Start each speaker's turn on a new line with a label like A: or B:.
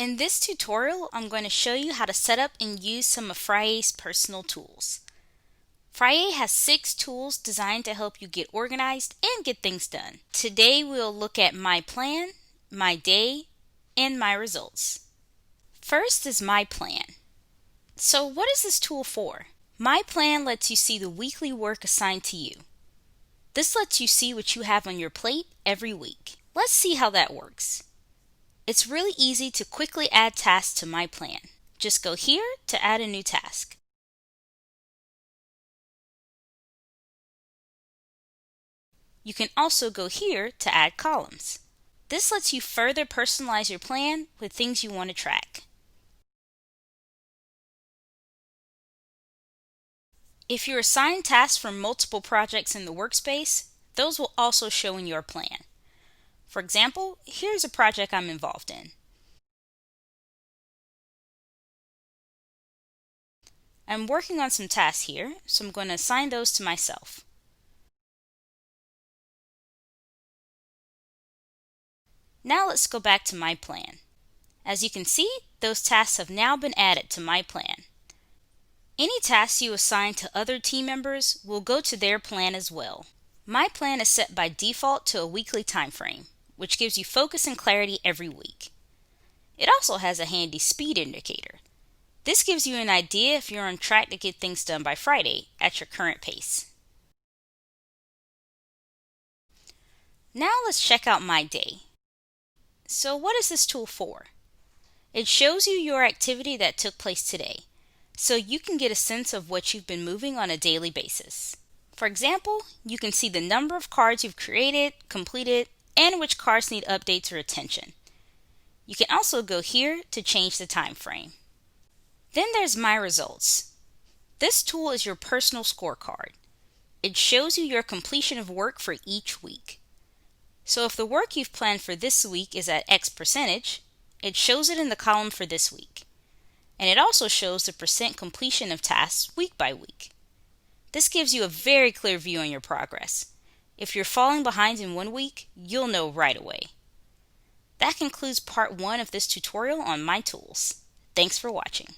A: In this tutorial, I'm going to show you how to set up and use some of Friyay's personal tools. Friyay has 6 tools designed to help you get organized and get things done. Today we'll look at My Plan, My Day, and My Results. First is My Plan. So what is this tool for? My Plan lets you see the weekly work assigned to you. This lets you see what you have on your plate every week. Let's see how that works. It's really easy to quickly add tasks to My Plan. Just go here to add a new task. You can also go here to add columns. This lets you further personalize your plan with things you want to track. If you're assigned tasks from multiple projects in the workspace, those will also show in your plan. For example, here's a project I'm involved in. I'm working on some tasks here, so I'm going to assign those to myself. Now let's go back to My Plan. As you can see, those tasks have now been added to My Plan. Any tasks you assign to other team members will go to their plan as well. My Plan is set by default to a weekly time frame, which gives you focus and clarity every week. It also has a handy speed indicator. This gives you an idea if you're on track to get things done by Friday at your current pace. Now let's check out My Day. So what is this tool for? It shows you your activity that took place today, so you can get a sense of what you've been moving on a daily basis. For example, you can see the number of cards you've created, completed, and which cards need updates or attention. You can also go here to change the time frame. Then there's My Results. This tool is your personal scorecard. It shows you your completion of work for each week. So if the work you've planned for this week is at X percentage, it shows it in the column for this week. And it also shows the percent completion of tasks week by week. This gives you a very clear view on your progress. If you're falling behind in one week, you'll know right away. That concludes part 1 of this tutorial on My Tools. Thanks for watching.